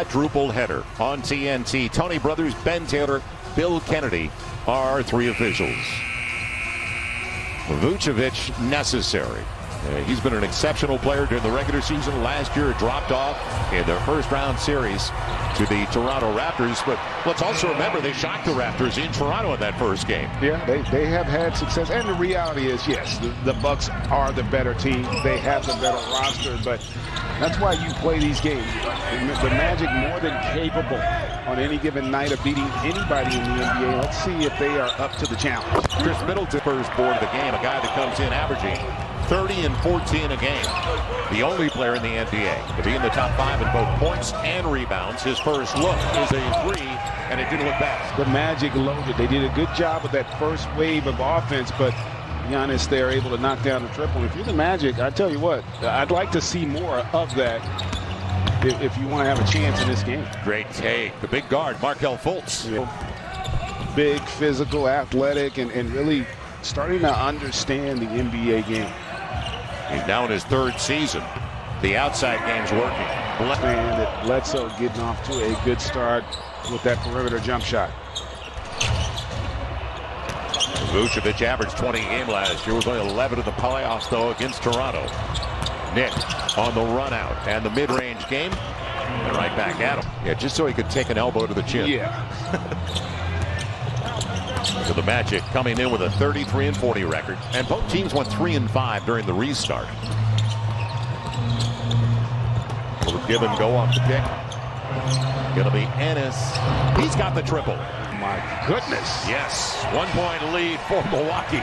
quadruple header on TNT. Tony Brothers, Ben Taylor, Bill Kennedy are three officials. Vucevic necessary. He's been an exceptional player during the regular season. Last year dropped off in their first round series to the Toronto Raptors. But let's also remember they shocked the Raptors in Toronto in that first game. Yeah, they have had success. And the reality is, yes, the Bucks are the better team. They have the better roster. But that's why you play these games. The Magic more than capable on any given night of beating anybody in the NBA. Let's see if they are up to the challenge. Chris Middleton first board of the game, a guy that comes in averaging 30 and 14 a game. The only player in the NBA to be in the top 5 in both points and rebounds. His first look is a three, and it didn't look bad. The Magic loaded. They did a good job with that first wave of offense, but Giannis, they're able to knock down the triple. If you're the Magic, I tell you what, I'd like to see more of that if you want to have a chance in this game. Great take. The big guard, Markelle Fultz. Yeah. Big, physical, athletic, and really starting to understand the NBA game. He's now in his third season. The outside game's working. And that Bledsoe getting off to a good start with that perimeter jump shot. Vucevic averaged 20 a game last year. Was only 11 in the playoffs, though, against Toronto. Nick on the run out and the mid-range game. And right back at him. Yeah, just so he could take an elbow to the chin. Yeah. So the Magic coming in with a 33 and 40 record, and both teams went 3 and 5 during the restart. Will give and go off the pick. Gonna be Ennis. He's got the triple. My goodness. Yes, 1 point lead for Milwaukee.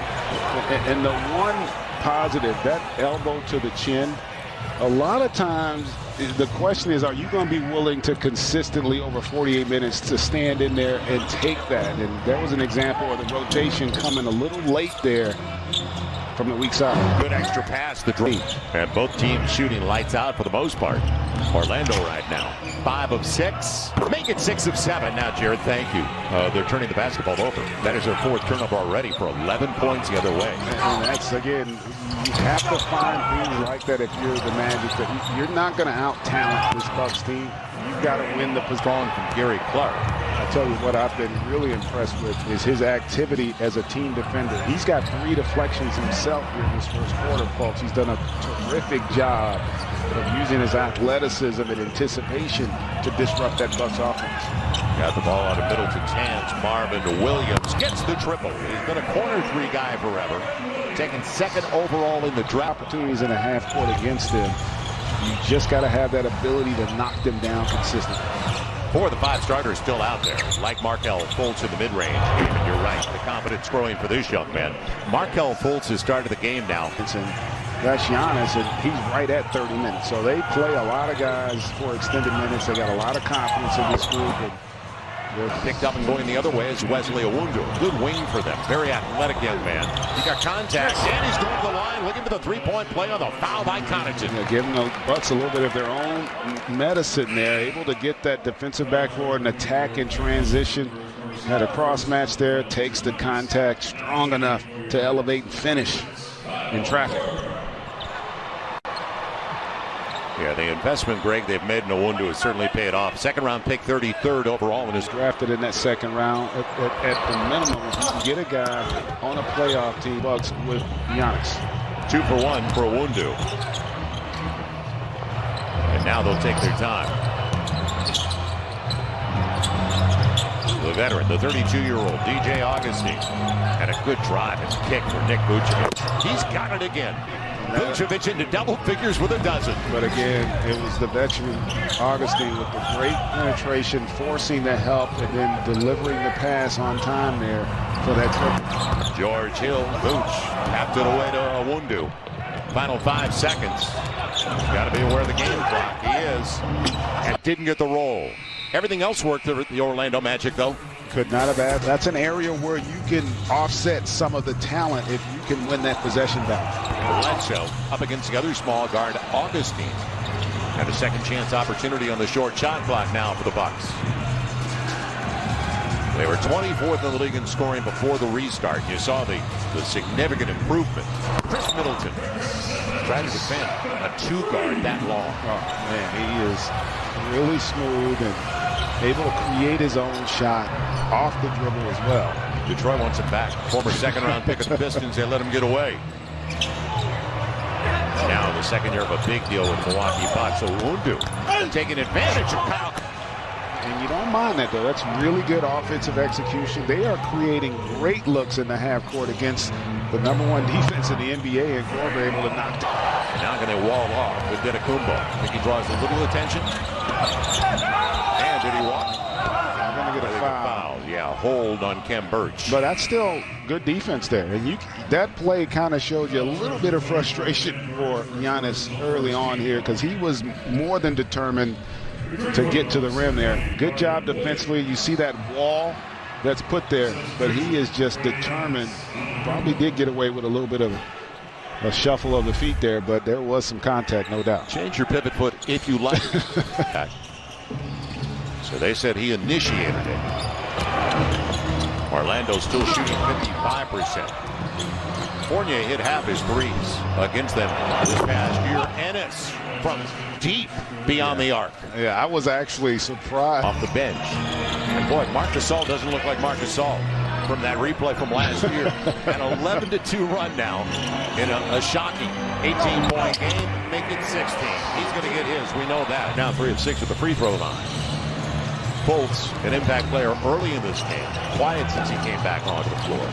And the one positive, that elbow to the chin, a lot of times the question is, are you going to be willing to consistently over 48 minutes to stand in there and take that? And there was an example of the rotation coming a little late there from the weak side. Good extra pass, the draw. And both teams shooting lights out for the most part. Orlando right now, 5 of 6. Make it 6 of 7. Now, Jared, thank you. They're turning the basketball over. That is their 4th turnover already for 11 points the other way. And that's, again, you have to find things like that if you're the Magic. That you're not going to out-talent this Bucks team. You've got to win the position. From Gary Clark. I tell you what, I've been really impressed with is his activity as a team defender. He's got 3 deflections himself here in this first quarter, folks. He's done a terrific job of using his athleticism and anticipation to disrupt that Bucks offense. Got the ball out of Middleton's hands. Marvin Williams gets the triple. He's been a corner 3 guy forever. Taking 2nd overall in the draft. Opportunities in a half court against them. You just got to have that ability to knock them down consistently. 4 of the 5 starters still out there, like Markelle Fultz in the mid-range. And you're right, the confidence growing for this young man. Markelle Fultz has started the game now. And that's Giannis, and he's right at 30 minutes. So they play a lot of guys for extended minutes. They got a lot of confidence in this group. And they're picked up and going the other way is Wesley Iwundu. Good wing for them. Very athletic young man. He got contact, and he's going to the line, looking for the 3-point play on the foul by Connaughton. Yeah, giving the Bucks a little bit of their own medicine there, able to get that defensive backboard and attack in transition. Had a cross match there, takes the contact strong enough to elevate and finish in traffic. Yeah, the investment, Greg, they've made in Iwundu has certainly paid off. 2nd round pick, 33rd overall in his drafted in that 2nd round. At the minimum, if you can get a guy on a playoff team, Bucks with Giannis. 2 for 1 for Iwundu. And now they'll take their time. The veteran, the 32-year-old DJ Augustine, and a good drive and kick for Nick Vucevic. He's got it again. Vucevic into double figures with a dozen. But again, it was the veteran Augustine with the great penetration, forcing the help, and then delivering the pass on time there for that triple. George Hill, Vooch, tapped it away to Iwundu. Final 5 seconds. Got to be aware of the game clock. He is. And didn't get the roll. Everything else worked for the Orlando Magic, though. Could not have had. That's an area where you can offset some of the talent if you can win that possession back. Bledsoe up against the other small guard, Augustine. And a second chance opportunity on the short shot clock now for the Bucks. They were 24th in the league in scoring before the restart. You saw the significant improvement. Chris Middleton trying to defend a two-guard that long. Oh, man, he is really smooth and able to create his own shot off the dribble as well. Detroit wants him back. Former second-round pick of the Pistons. They let him get away. Now the second year of a big deal with Milwaukee Bucks. So Wundu taking advantage of Kyle. And you don't mind that, though. That's really good offensive execution. They are creating great looks in the half court against the #1 defense in the NBA, and Korver able to knock down. Now going to wall off with Antetokounmpo. I think he draws a little attention. And did he walk? I'm going to get a foul. Yeah, hold on Khem Birch. But that's still good defense there. And that play kind of showed you a little bit of frustration for Giannis early on here, because he was more than determined to get to the rim there. Good job defensively. You see that wall that's put there, but he is just determined. Probably did get away with a little bit of a shuffle of the feet there, but there was some contact, no doubt. Change your pivot foot if you like. So they said he initiated it. Orlando still shooting 55%. Fournier hit half his threes against them this past year. Ennis from deep beyond the arc. Yeah, I was actually surprised. Off the bench. And boy, Marc Gasol doesn't look like Marc Gasol from that replay from last year. An 11-2 run now in a shocking 18-point game. Make it 16. He's going to get his. We know that. Now 3 of 6 at the free throw line. Fultz, an impact player early in this game. Quiet since he came back onto the floor.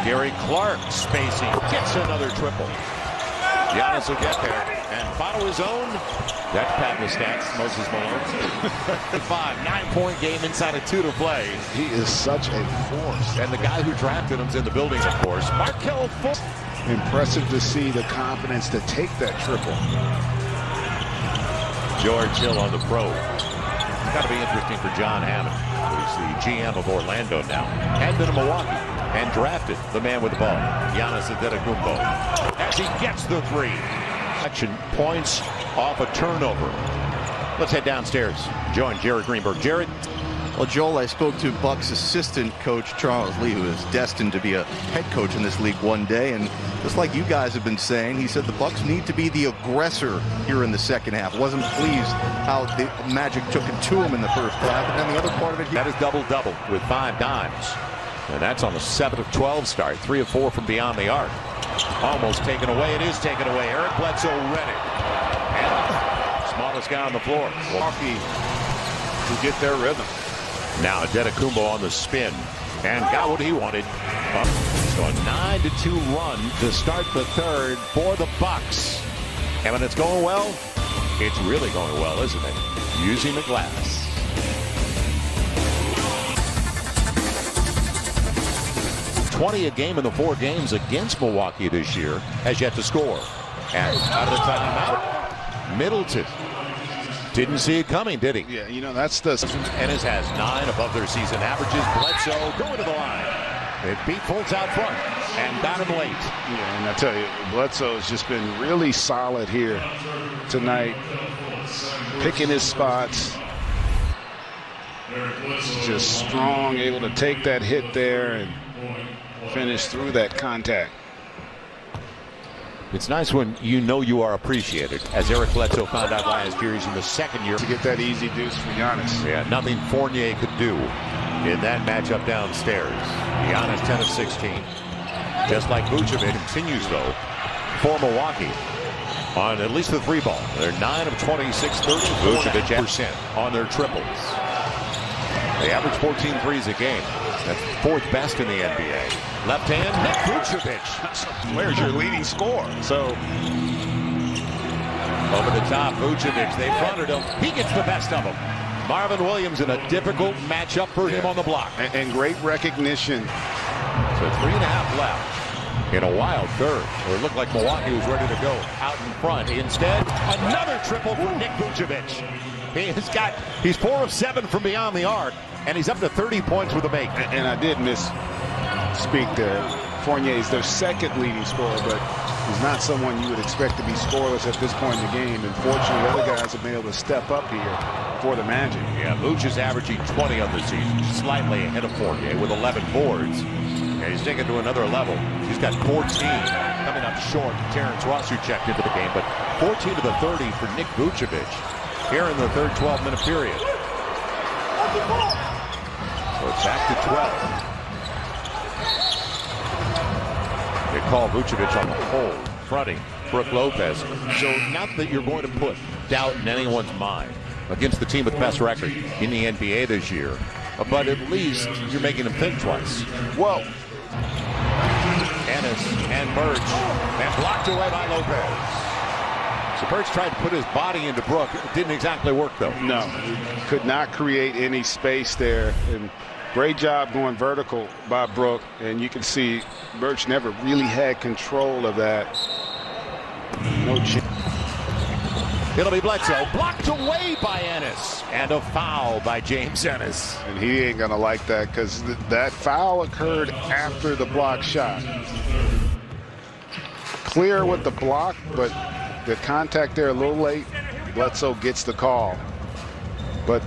Gary Clark spacing. Gets another triple. Giannis will get there and follow his own. That's Pat the stats, Moses Malone. 9-point game inside of 2 to play. He is such a force. And the guy who drafted him's in the building, of course. Markelle Fultz. Impressive to see the confidence to take that triple. George Hill on the pro. It's got to be interesting for John Hammond, who's the GM of Orlando now. Had been in Milwaukee and drafted the man with the ball, Giannis Antetokounmpo. As he gets the 3. Action points off a turnover. Let's head downstairs. Join Jared Greenberg. Jared. Well, Joel, I spoke to Bucks assistant coach Charles Lee, who is destined to be a head coach in this league one day. And just like you guys have been saying, he said the Bucks need to be the aggressor here in the second half. Wasn't pleased how the Magic took it to him in the first half. And then the other part of it, that is double-double with 5 dimes. And that's on a 7 of 12 start. 3 of 4 from beyond the arc. Almost taken away. It is taken away. Eric Bledsoe read it. And smallest guy on the floor. Milwaukee to get their rhythm. Now Antetokounmpo on the spin and got what he wanted. So a 9-2 run to start the third for the Bucks. And when it's going well, it's really going well, isn't it? Using the glass. $20 a game in the 4 games against Milwaukee this year, has yet to score. And out of the timeout, Middleton. Didn't see it coming, did he? Yeah, you know, that's the... Ennis has 9 above their season averages. Bledsoe going to the line. It beat Fultz out front and got him late. Yeah, and I tell you, Bledsoe has just been really solid here tonight. Picking his spots. Just strong, able to take that hit there and finish through that contact. It's nice when you know you are appreciated, as Eric Bledsoe found out last year. He's in the second year to get that easy deuce for Giannis. Yeah, nothing Fournier could do in that matchup downstairs. Giannis 10 of 16. Just like Vucevic continues, though, for Milwaukee on at least the 3 ball. They're 9 of 26, 34% on their triples. They average 14 threes a game. That's 4th best in the NBA. Left hand, Nick Vucevic. Where's your leading scorer? So over the top, Vucevic. They fronted him. He gets the best of them. Marvin Williams in a difficult matchup for him on the block. And great recognition. So 3.5 left in a wild third. It looked like Milwaukee was ready to go out in front. Instead, another triple for Nick Vucevic. He's 4 of 7 from beyond the arc, and he's up to 30 points with a make. And I did misspeak there. Fournier is their second leading scorer, but he's not someone you would expect to be scoreless at this point in the game. And fortunately, other guys have been able to step up here for the Magic. Yeah, Vooch is averaging 20 on the season, slightly ahead of Fournier with 11 boards. And he's taken to another level. He's got 14 coming up short. Terrence Ross, who checked into the game, but 14 to the 30 for Nick Vucevic here in the third 12-minute period. So it's back to 12. They call Vucevic on the hole, fronting Brook Lopez. So not that you're going to put doubt in anyone's mind against the team with the best record in the NBA this year, but at least you're making them think twice. Whoa. Ennis and Birch, and blocked away by Lopez. So Birch tried to put his body into Brook. It didn't exactly work, though. No, he could not create any space there. And great job going vertical by Brook. And you can see Birch never really had control of that. No chance. It'll be Bledsoe, blocked away by Ennis, and a foul by James Ennis. And he ain't going to like that because that foul occurred after the block shot. Clear with the block, but the contact there a little late. Bledsoe gets the call. But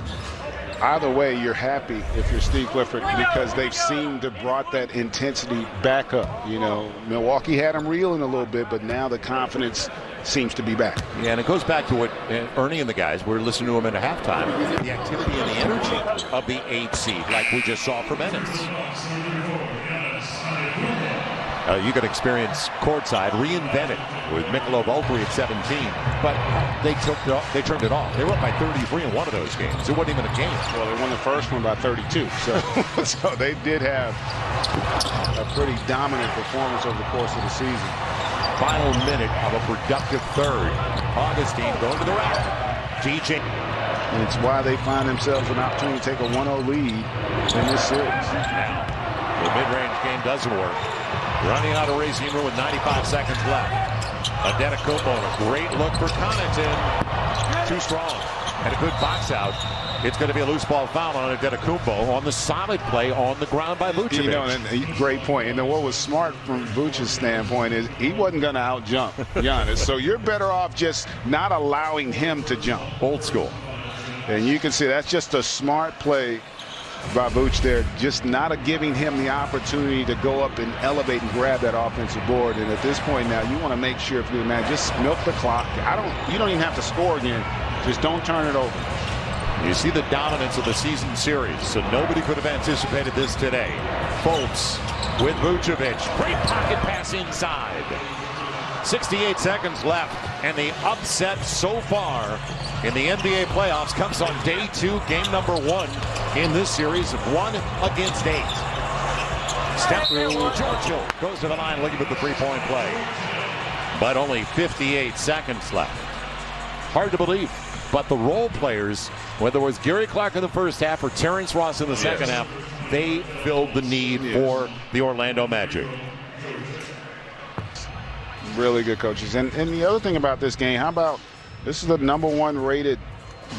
either way, you're happy if you're Steve Clifford because they've seemed to brought that intensity back up. You know, Milwaukee had them reeling a little bit, but now the confidence seems to be back. Yeah, and it goes back to what Ernie and the guys were listening to him at halftime. The activity and the energy of the 8 seed, like we just saw from Ennis. You could experience courtside reinvented with Michelob Ultra at 17, but they turned it off. They were up by 33 in one of those games. It wasn't even a game. Well, they won the first one by 32, so they did have a pretty dominant performance over the course of the season. Final minute of a productive third. Augustine going to the rack. DJ. And it's why they find themselves an opportunity to take a 1-0 lead in this series. Now, the mid-range game doesn't work. Running out of Racine Room with 95 seconds left. Adetokounmpo, a great look for Connaughton. Too strong. And a good box out. It's going to be a loose ball foul on Adetokounmpo on the solid play on the ground by Vucevic. You know, and great point. And what was smart from Vucevic's standpoint is he wasn't going to out-jump Giannis. So you're better off just not allowing him to jump. Old school. And you can see that's just a smart play by Vooch there, just not giving him the opportunity to go up and elevate and grab that offensive board. And at this point now, you want to make sure if you're the man, just milk the clock. You don't even have to score again. Just don't turn it over. You see the dominance of the season series, so nobody could have anticipated this today. Fultz with Vucevic. Great pocket pass inside. 68 seconds left, and the upset so far in the NBA playoffs comes on day 2, game number 1 in this series of 1 against 8. Step through, George Hill goes to the line looking for the three-point play. But only 58 seconds left. Hard to believe, but the role players, whether it was Gary Clark in the first half or Terrence Ross in the second half, they filled the need for the Orlando Magic. Really good coaches. And the other thing about this game, how about this is the #1 rated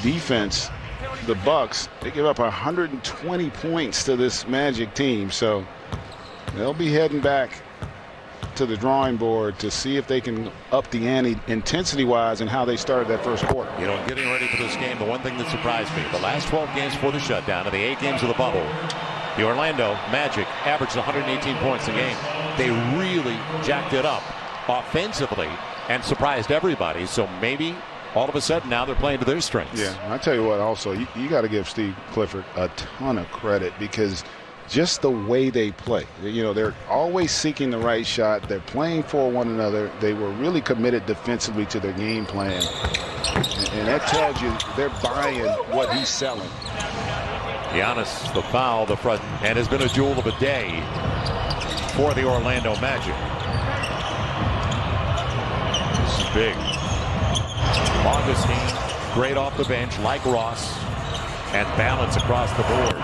defense, the Bucks. They give up 120 points to this Magic team. So they'll be heading back to the drawing board to see if they can up the ante intensity-wise and how they started that first quarter. You know, getting ready for this game, the one thing that surprised me, the last 12 games before the shutdown of the 8 games of the bubble, the Orlando Magic averaged 118 points a game. They really jacked it up offensively and surprised everybody. So maybe all of a sudden now they're playing to their strengths. Yeah, I tell you what, also, you got to give Steve Clifford a ton of credit because just the way they play. You know, they're always seeking the right shot. They're playing for one another. They were really committed defensively to their game plan. And that tells you they're buying what he's selling. Giannis, the foul, the front, and has been a jewel of a day for the Orlando Magic. This is big. Augustine, great off the bench, like Ross, and balance across the board.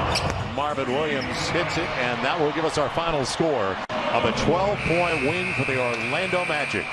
Marvin Williams hits it, and that will give us our final score of a 12-point win for the Orlando Magic.